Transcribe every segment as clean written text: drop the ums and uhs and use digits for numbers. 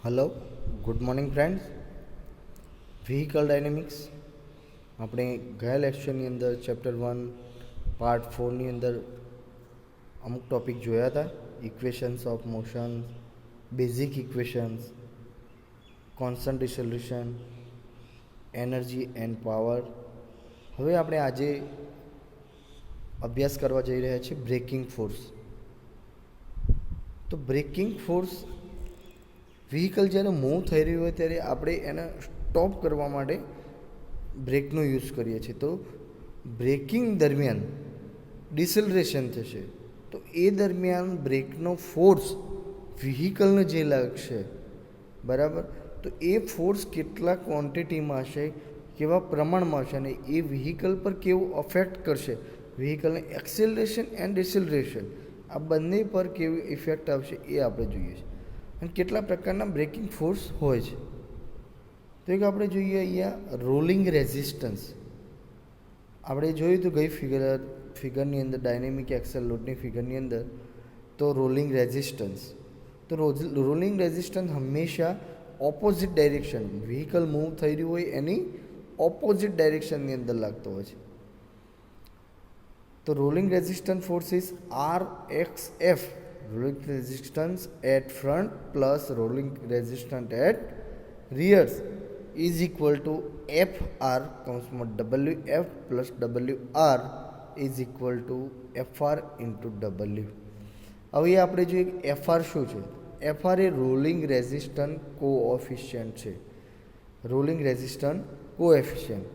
Hello, good morning friends. Vehicle dynamics આપણે ગયા લેક્ચરની અંદર ચેપ્ટર 1 પાર્ટ 4ની અંદર અમુક ટૉપિક જોયા હતા. Equations of motion, basic equations, constant dissolution, energy and power. હવે આપણે આજે અભ્યાસ કરવા જઈ રહ્યા છીએ બ્રેકિંગ ફોર્સ. તો બ્રેકિંગ ફોર્સ વ્હીકલ જ્યારે મૂવ થઈ રહ્યું હોય ત્યારે આપણે એને સ્ટોપ કરવા માટે બ્રેકનો યુઝ કરીએ છીએ. તો બ્રેકિંગ દરમિયાન ડિસેલરેશન થશે, તો એ દરમિયાન બ્રેકનો ફોર્સ વ્હીકલને જે લાગશે, બરાબર, તો એ ફોર્સ કેટલા ક્વોન્ટિટીમાં હશે, કેવા પ્રમાણમાં હશે, અને એ વ્હીકલ પર કેવું અફેક્ટ કરશે, વ્હીકલને એક્સેલરેશન એન્ડ ડિસેલરેશન આ બંને પર કેવી ઇફેક્ટ આવશે એ આપણે જોઈએ છીએ. અને કેટલા પ્રકારના બ્રેકિંગ ફોર્સ હોય છે. તો એક આપણે જોઈએ અહીંયા રોલિંગ રેઝિસ્ટન્સ. આપણે જોયું હતું ગઈ ફિગરની અંદર, ડાયનેમિક એક્સેલ લોડની ફિગરની અંદર, તો રોલિંગ રેઝિસ્ટન્સ. તો રોલિંગ રેઝિસ્ટન્સ હંમેશા ઓપોઝિટ ડાયરેક્શન, વ્હીકલ મૂવ થઈ રહ્યું હોય એની ઓપોઝિટ ડાયરેક્શનની અંદર લાગતો હોય છે. તો rolling resistance force is RXF, rolling resistance at front plus rolling resistance at rear is equal to FR WF plus WR is equal to FR into W. હવે આપણે જોઈએ FR શું છે. FR એ રોલિંગ રેઝિસ્ટન્સ કોએફિશિયન્ટ છે. Rolling resistance coefficient.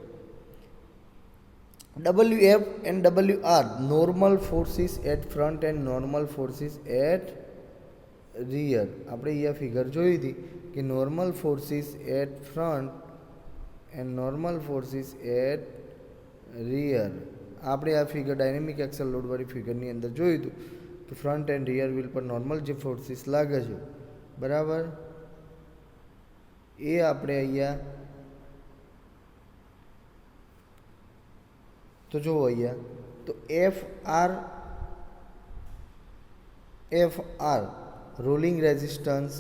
WF and WR normal forces at front and normal forces at rear. આપણે અહીંયા figure જોઈ હતી કે normal forces at front and normal forces at rear. આપણે આ ફિગર ડાયનેમિક એક્સેલ લોડવાળી ફિગરની અંદર જોયું હતું કે ફ્રન્ટ એન્ડ રિયર વ્હીલ પર નોર્મલ જે ફોર્સિસ લાગે છે, બરાબર, એ આપણે અહીંયા તો જુઓ અહીંયા, તો FR rolling resistance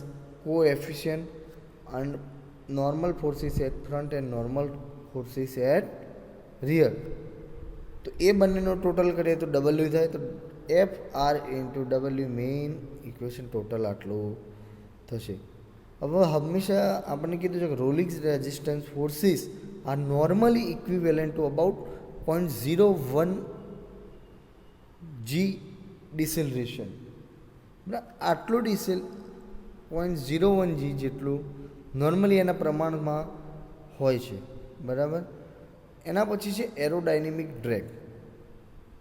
coefficient and normal forces at front and normal forces at rear. તો એ બંનેનો ટોટલ કરીએ તો W થાય. તો FR into W main equation total આટલું થશે. હવે હંમેશા આપણને કીધું છે કે rolling resistance forces are normally equivalent to about 0.01 G deceleration. બરાબર, આટલું 0.01 G જેટલું નોર્મલી એના પ્રમાણમાં હોય છે, બરાબર. એના પછી છે એરોડાયનેમિક ડ્રેગ.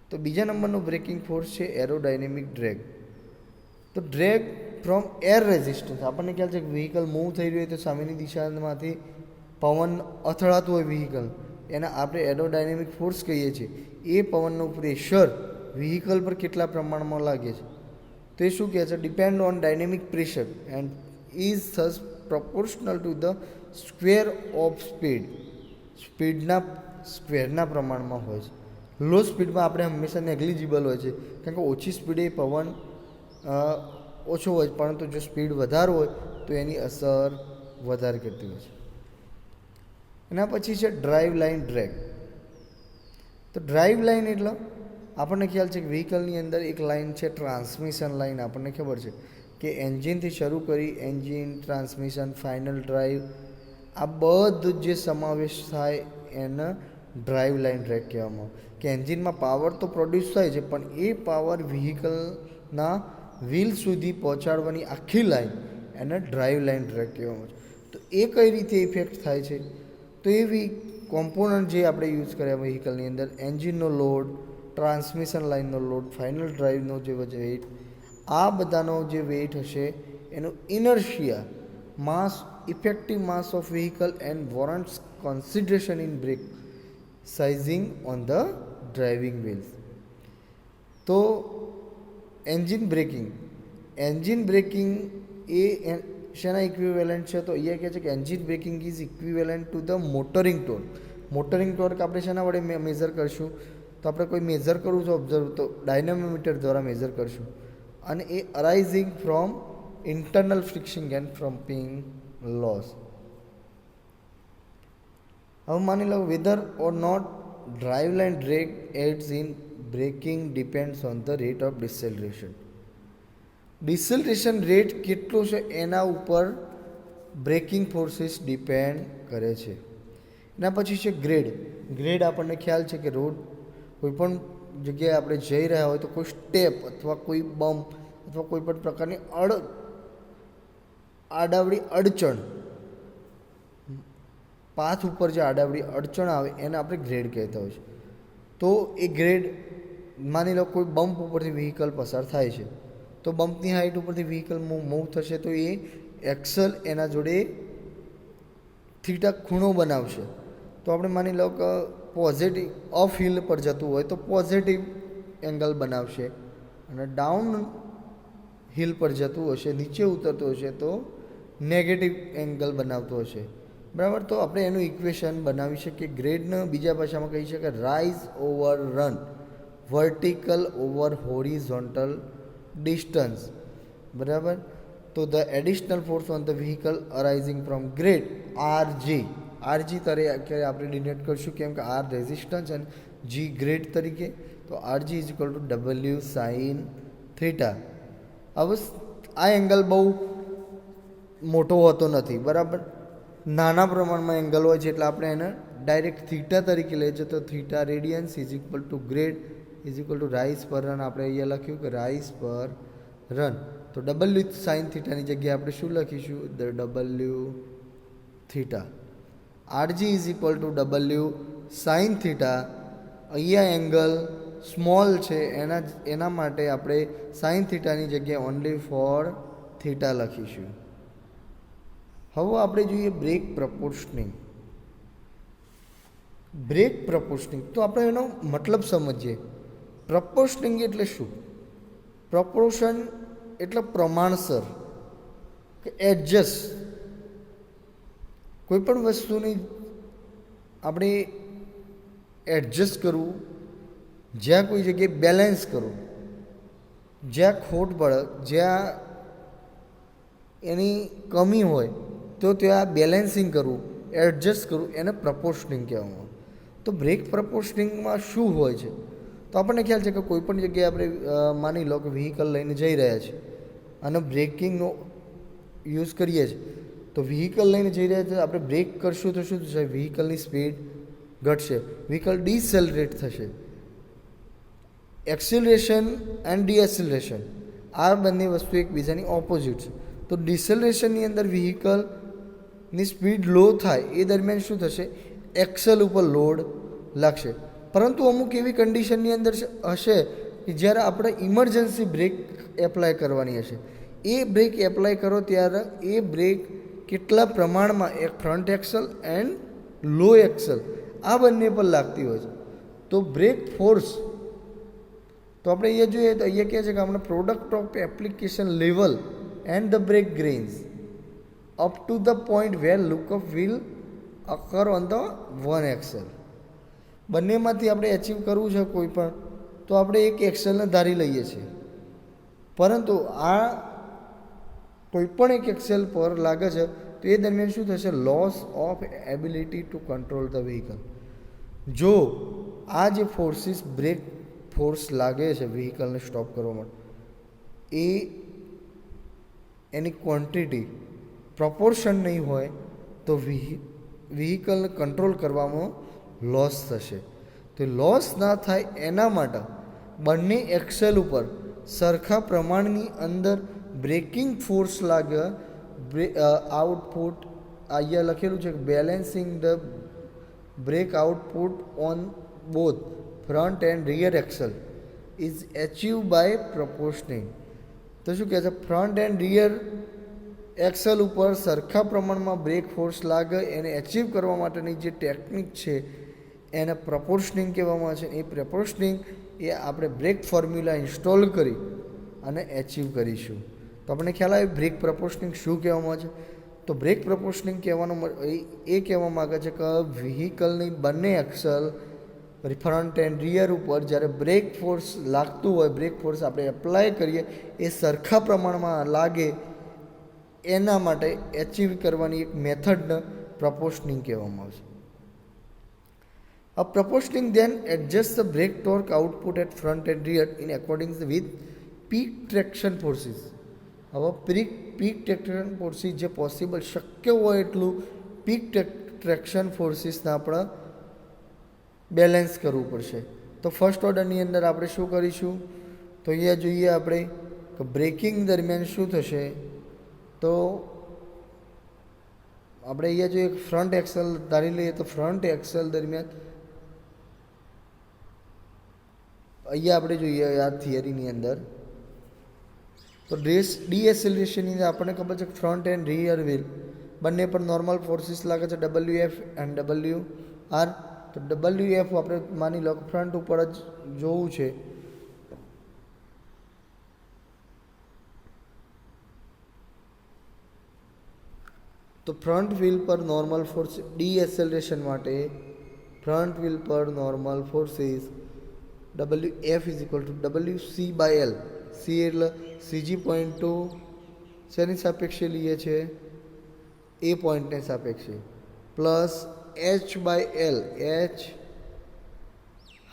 તો બીજા નંબરનો બ્રેકિંગ ફોર્સ છે એરોડાયનેમિક ડ્રેગ. તો ડ્રેગ ફ્રોમ એર રેઝિસ્ટન્સ. આપણને ખ્યાલ છે કે વ્હીકલ મૂવ થઈ રહ્યું હોય તો સામેની દિશામાંથી પવન અથડાતું હોય વ્હીકલ, એના આપણે એરોડાયનેમિક ફોર્સ કહીએ છીએ. એ પવનનું પ્રેશર વ્હીકલ પર કેટલા પ્રમાણમાં લાગે છે, તો એ શું કહે છે, depend on dynamic pressure and is thus proportional to the square of speed. સ્પીડના સ્ક્વેરના પ્રમાણમાં હોય છે. લો સ્પીડમાં આપણે હંમેશા નેગ્લિજિબલ હોય છે, કારણ કે ઓછી સ્પીડે પવન ઓછો હોય, પરંતુ જો સ્પીડ વધારે હોય તો એની અસર વધારે કરતી હોય છે. એના પછી છે ડ્રાઈવ લાઇન ડ્રેગ. તો ડ્રાઈવ લાઇન એટલે આપણને ખ્યાલ છે કે વ્હીકલની અંદર એક લાઇન છે ટ્રાન્સમિશન લાઇન. આપણને ખબર છે કે એન્જિનથી શરૂ કરી એન્જિન, ટ્રાન્સમિશન, ફાઇનલ ડ્રાઈવ, આ બધું જે સમાવેશ થાય એને ડ્રાઈવ લાઇન ડ્રેગ કહેવામાં આવે. કે એન્જિનમાં પાવર તો પ્રોડ્યુસ થાય છે, પણ એ પાવર વ્હીકલના વ્હીલ સુધી પહોંચાડવાની આખી લાઇન એને ડ્રાઈવ લાઇન ડ્રેગ કહેવામાં આવે છે. તો એ કઈ રીતે ઇફેક્ટ થાય છે, તો એવી કોમ્પોનન્ટ જે આપણે યુઝ કર્યા વ્હીકલની અંદર, એન્જિનનો લોડ, ટ્રાન્સમિશન લાઇનનો લોડ, ફાઇનલ ડ્રાઈવનો જે વેઇટ, આ બધાનો જે વેઇટ હશે એનું inertia mass, effective mass of vehicle and warrants consideration in brake sizing on the driving wheels. તો એન્જિન બ્રેકિંગ એ શેના ઇક્વિવેલન્ટ છે, તો અહીંયા કહે છે કે engine braking is equivalent to the motoring torque. Motoring torque આપણે શેના વડે મેઝર કરશું, તો આપણે કોઈ મેઝર કરવું છે ઓબ્ઝર્વ, તો ડાયનામોમીટર દ્વારા મેઝર કરશું. અને એ arising from internal friction and pumping loss. હવે માની લો whether or not driveline drag aids in braking depends on the rate of deceleration. Deceleration rate કેટલો છે એના ઉપર બ્રેકિંગ ફોર્સિસ ડિપેન્ડ કરે છે. એના પછી છે ગ્રેડ. ગ્રેડ આપણને ખ્યાલ છે કે રોડ કોઈ પણ જગ્યાએ આપણે જઈ રહ્યા હોય તો કોઈ સ્ટેપ અથવા કોઈ બમ્પ અથવા કોઈ પણ પ્રકારની આડાવડી અડચણ, પાથ ઉપર જે આડાવડી અડચણ આવે એને આપણે ગ્રેડ કહેતા હોય છે. તો એ ગ્રેડ માની લો કોઈ બમ્પ ઉપરથી વ્હીકલ પસાર થાય છે તો બમ્પની હાઇટ ઉપરથી વ્હીકલ મૂવ થશે તો એ એક્સલ એના જોડે થીટા ખૂણો બનાવશે. તો આપણે માની લો કે પોઝિટિવ અપ હિલ પર જતું હોય તો પોઝિટિવ એંગલ બનાવશે અને ડાઉન હિલ પર જતું હશે, નીચે ઉતરતું હશે તો નેગેટિવ એંગલ બનાવતો હશે. બરાબર. તો આપણે એનું ઇક્વેશન બનાવી શકીએ. ગ્રેડને બીજા ભાષામાં કહી શકાય rise over run, vertical over horizontal distance. બરાબર. તો the additional force on the vehicle arising from grade RG તરીકે આપણે ડિનોટ કરીશું, કેમ કે R રેઝિસ્ટન્સ અને G ગ્રેડ તરીકે. તો RG is equal to W sine theta. હવે આ એંગલ બહુ મોટો હોતો નથી. બરાબર. નાના પ્રમાણમાં એંગલ હોય છે એટલે આપણે એને ડાયરેક્ટ થીટા તરીકે લઈએ છીએ. તો theta radians is equal two grade is equal two rise પર રન. આપણે અહીંયા લખ્યું કે રાઇઝ પર રન. તો W સાઇન થીટાની જગ્યાએ આપણે શું લખીશું? The W theta. RG is equal to W sine theta. અહીંયા એંગલ સ્મોલ છે એના માટે આપણે સાઇન થીટાની જગ્યાએ ઓનલી ફોર થીટા લખીશું. હવે આપણે જોઈએ બ્રેક પ્રપોર્શનિંગ. બ્રેક પ્રપોર્શનિંગ તો આપણે એનો મતલબ સમજીએ. પ્રપોર્શનિંગ એટલે શું? પ્રપોર્શન એટલે પ્રમાણસર કે એડજસ્ટ. કોઈ પણ વસ્તુની આપણે એડજસ્ટ કરવું, જ્યાં કોઈ જગ્યાએ બેલેન્સ કરવું, જ્યાં ખોટ પડે, જ્યાં એની કમી હોય તો ત્યાં બેલેન્સિંગ કરવું, એડજસ્ટ કરવું, એને પ્રપોર્શનિંગ કહેવામાં. તો બ્રેક પ્રપોર્શનિંગમાં શું હોય છે? તો આપણને ખ્યાલ છે કે કોઈ પણ જગ્યાએ આપણે માની લો કે વ્હીકલ લઈને જઈ રહ્યા છીએ અને બ્રેકિંગનો યુઝ કરીએ છીએ. તો વ્હીકલ લઈને જઈ રહ્યા છીએ, આપણે બ્રેક કરશું તો શું થશે? વ્હીકલની સ્પીડ ઘટશે, વ્હીકલ ડિસેલરેટ થશે. એક્સિલરેશન એન્ડ ડીએક્સિલરેશન આ બંને વસ્તુ એકબીજાની ઓપોઝિટ છે. તો ડિસેલરેશનની અંદર વ્હીકલની સ્પીડ લો થાય એ દરમિયાન શું થશે? એક્સલ ઉપર લોડ લાગશે. પરંતુ અમુક એવી કન્ડિશનની અંદર હશે કે જ્યારે આપણે ઇમરજન્સી બ્રેક એપ્લાય કરવાની હશે. એ બ્રેક એપ્લાય કરો ત્યારે એ બ્રેક કેટલા પ્રમાણમાં એક front axle and low axle આ બંને પર લાગતી હોય છે. તો બ્રેક ફોર્સ તો આપણે અહીંયા જોઈએ તો અહીંયા કહે છે કે આપણે product of application level and the brake gains up to the point where lockup will occur on the one axle. બંનેમાંથી આપણે એચીવ કરવું છે કોઈ પણ તો આપણે એક એક્સેલને ધારી લઈએ છીએ, પરંતુ આ કોઈ પણ એક એક્સેલ પર લાગે છે તો એ દરમિયાન શું થશે? Loss of ability to control the vehicle. જો આ જે ફોર્સિસ બ્રેક ફોર્સ લાગે છે વ્હીકલને સ્ટોપ કરવા માટે એ એની ક્વોન્ટિટી પ્રપોર્શન નહીં હોય તો વ્હીકલને કંટ્રોલ કરવામાં લોસ થશે. તો લોસ ના થાય એના માટે બંને એક્સેલ ઉપર સરખા પ્રમાણની અંદર બ્રેકિંગ ફોર્સ લાગે. આઉટપુટ અહીંયા લખેલું છે કે balancing the brake output on both front and rear axle is achieve by proportioning. તો શું કહે છે? ફ્રન્ટ એન્ડ રિયર એક્સલ ઉપર સરખા પ્રમાણમાં બ્રેક ફોર્સ લાગે એને એચીવ કરવા માટેની જે ટેકનિક છે એને પ્રપોર્શનિંગ કહેવામાં આવે છે. એ પ્રપોર્શનિંગ એ આપણે બ્રેક ફોર્મ્યુલા ઇન્સ્ટોલ કરી અને એચીવ કરીશું. તો આપણને ખ્યાલ આવે બ્રેક પ્રપોર્શનિંગ શું કહેવામાં આવે છે? તો બ્રેક પ્રપોર્શનિંગ કહેવાનો એ કહેવા માગે છે કે વ્હીકલની બંને એક્સલ ફ્રન્ટ એન્ડ રિયર ઉપર જ્યારે બ્રેક ફોર્સ લાગતું હોય, બ્રેક ફોર્સ આપણે એપ્લાય કરીએ એ સરખા પ્રમાણમાં લાગે એના માટે એચીવ કરવાની એક મેથડને પ્રપોર્શનિંગ કહેવામાં આવશે. A proportioning then adjusts the brake torque output at front and rear in accordance with peak traction forces. હવે પીક ટ્રેક્શન ફોર્સિસ જે પોસિબલ શક્ય હોય એટલું પીક ટ્રેક્શન ફોર્સિસને આપણે બેલેન્સ કરવું પડશે. તો ફર્સ્ટ ઓર્ડરની અંદર આપણે શું કરીશું, તો અહીંયા જોઈએ આપણે કે બ્રેકિંગ દરમિયાન શું થશે. તો આપણે અહીંયા જોઈએ ફ્રન્ટ એક્સેલ ધારી લઈએ તો ફ્રન્ટ એક્સેલ દરમિયાન અહીંયા આપણે જોઈએ આ થિયરીની અંદર તો ડીએસેલરેશનની અંદર આપણને ખબર છે કે ફ્રન્ટ એન્ડ રિયર વ્હીલ બંને પર નોર્મલ ફોર્સિસ લાગે છે WF એન્ડ WR. તો WF આપણે માની લો ફ્રન્ટ ઉપર જ જોવું છે. તો ફ્રન્ટ વ્હીલ પર નોર્મલ ફોર્સ ડીએસેલરેશન માટે ફ્રન્ટ વ્હીલ પર normal forces WF is equal two WC/L. C એટલે સીજી પોઈન્ટ ટુ શેની સાપેક્ષે લઈએ છે, એ પોઈન્ટને સાપેક્ષે, plus H/L, H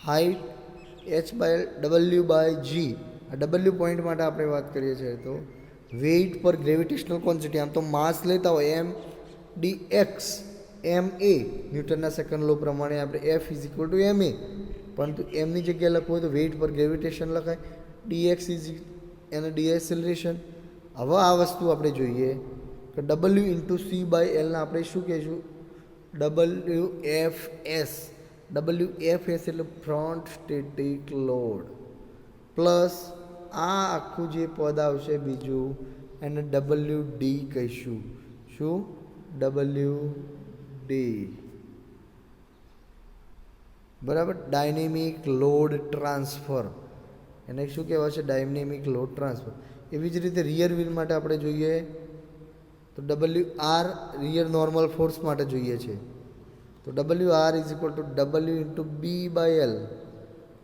height, H/L W/G. આ W પોઈન્ટ માટે આપણે વાત કરીએ છીએ તો વેઇટ પર ગ્રેવિટેશનલ ક્વોન્ટિટી, આમ તો માસ લેતા હોય mdx ma ન્યૂટનના સેકન્ડ લો પ્રમાણે આપણે F is equal two ma, પરંતુ એમની જગ્યાએ લખવું હોય તો વેઇટ પર ગ્રેવિટેશન લખાય, dx ઇઝ એને ડીએસેલરેશન. હવે આ વસ્તુ આપણે જોઈએ કે W ઇન્ટુ C/L આપણે શું કહીશું, WFS. WFS એટલે ફ્રન્ટ સ્ટેટિક લોડ પ્લસ આ આખું જે પદ આવશે બીજું એને WD કહીશું. શું WD, બરાબર, ડાયનેમિક લોડ ટ્રાન્સફર. એને શું કહેવાય છે, ડાયનેમિક લોડ ટ્રાન્સફર. એવી જ રીતે રિયર વ્હીલ માટે આપણે જોઈએ તો WR રિયર નોર્મલ ફોર્સ માટે જોઈએ છે. તો WR is equal to W into B/L,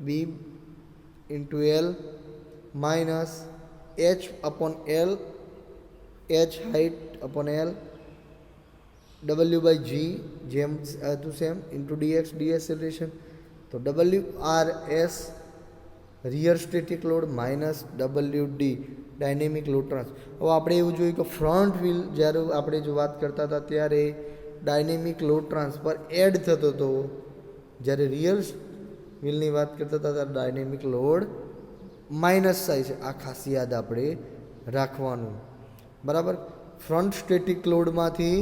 B into L minus H/L, H height upon L, W/G જેમ હતું સેમ ઇન્ટુ DX ડીએસેલરેશન. તો WRS rear static load minus WD dynamic load transfer. હવે આપણે એવું જોયું કે ફ્રન્ટ વ્હીલ જ્યારે આપણે જો વાત કરતા હતા ત્યારે ડાયનેમિક લોડ ટ્રાન્સફર એડ થતો હતો, જ્યારે રિયર વ્હીલની વાત કરતા હતા ત્યારે ડાયનેમિક લોડ માઇનસ થાય છે. આ ખાસ યાદ આપણે રાખવાનું, બરાબર. ફ્રન્ટ સ્ટેટિક લોડમાંથી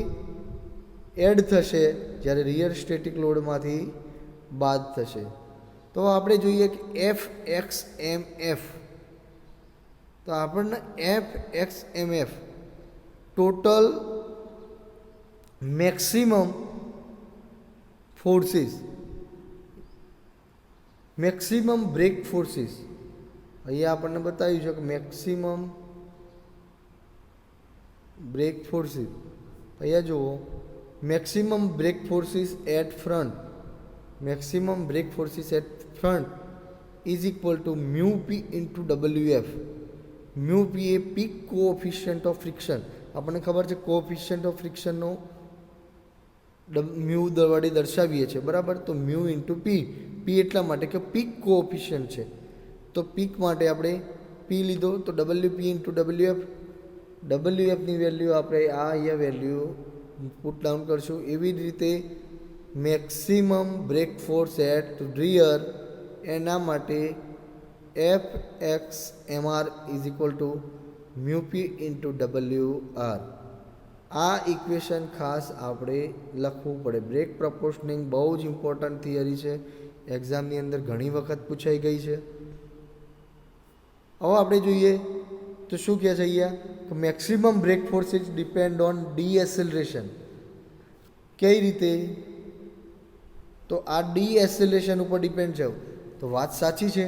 એડ થશે જ્યારે રિયર સ્ટેટિક લોડમાંથી બાદ થશે. તો આપણે જોઈએ કે FXMF. તો આપણને FXMF total maximum forces, maximum brake forces અહીંયા આપણને બતાવ્યું છે કે મેક્સિમમ બ્રેક ફોર્સિસ. અહીંયા જુઓ maximum brake forces at front, maximum brake forces at front is equal to mu p into WF. Mu p એ પીક કોએફિશિયન્ટ ઓફ ફ્રિક્શન. આપણને ખબર છે કોએફિશિયન્ટ ઓફ ફ્રિક્શનનો મ્યુ વડે દર્શાવીએ છીએ, બરાબર. તો મ્યુ ઇન્ટુ પી, પી એટલા માટે કે પીક કોએફિશિયન્ટ છે. તો પીક માટે આપણે પી લીધો તો WP ઇન્ટુ WF. WFની વેલ્યુ આપણે આ અહીંયા વેલ્યુ પુટ ડાઉન કરશું. એવી જ રીતે maximum brake force at rear એના માટે FXMR is equal to mu p into WR. આ ઇક્વેશન ખાસ આપણે લખવું પડે. બ્રેક પ્રપોર્શનિંગ બહુ જ ઇમ્પોર્ટન્ટ થિયરી છે, એક્ઝામની અંદર ઘણી વખત પૂછાઈ ગઈ છે. હવે આપણે જોઈએ તો શું કહે છે અહીંયા કે maximum brake force is depend on deceleration. કઈ રીતે? તો આ ડીએસેલરેશન ઉપર ડિપેન્ડ છે. તો વાત સાચી છે.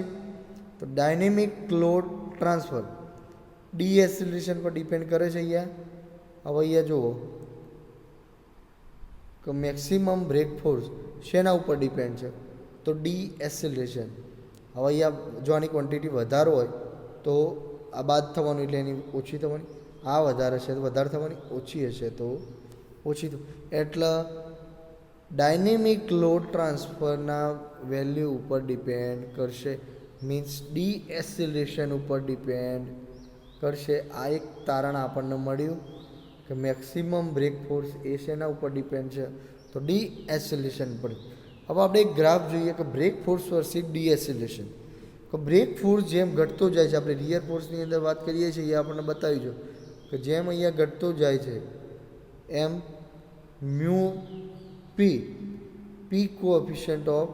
તો ડાયનેમિક લોડ ટ્રાન્સફર ડીએસેલરેશન પર ડિપેન્ડ કરે છે અહીંયા. હવે અહીંયા જુઓ કે મેક્સિમમ બ્રેક ફોર્સ શેના ઉપર ડિપેન્ડ છે? તો ડીએસેલરેશન. હવે અહીંયા જો આની ક્વોન્ટિટી વધારો હોય તો આ બાદ થવાનું એટલે એની ઓછી થવાની. આ વધારે હશે તો વધારે થવાની, ઓછી હશે તો ઓછી એટલે ડાયનેમિક લોડ ટ્રાન્સફરના વેલ્યુ ઉપર ડિપેન્ડ કરશે, મીન્સ ડીએસિલેશન ઉપર ડિપેન્ડ કરશે. આ એક તારણ આપણને મળ્યું કે મેક્સિમમ બ્રેક ફોર્સ એ શેના ઉપર ડિપેન્ડ છે, તો ડીએસિલેશન પર. હવે આપણે એક ગ્રાફ જોઈએ કે બ્રેક ફોર્સ વર્સિસ ડીએસિલેશન. તો બ્રેક ફોર્સ જેમ ઘટતો જાય છે, આપણે રિયર ફોર્સની અંદર વાત કરીએ છીએ, એ આપણને બતાવી જો કે જેમ અહીંયા ઘટતો જાય છે એમ mu P coefficient of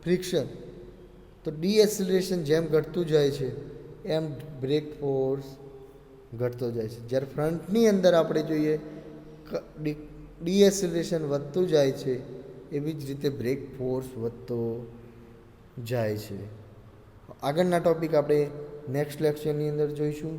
friction, તો ડીએસિલેશન જેમ ઘટતું જાય છે એમ બ્રેક ફોર્સ ઘટતો જાય છે. જ્યારે ફ્રન્ટની અંદર આપણે જોઈએ ડીએસિલેશન વધતું જાય છે, એવી જ રીતે બ્રેક ફોર્સ વધતો જાય છે. આગળના ટૉપિક આપણે નેક્સ્ટ લેક્ચરની અંદર જોઈશું.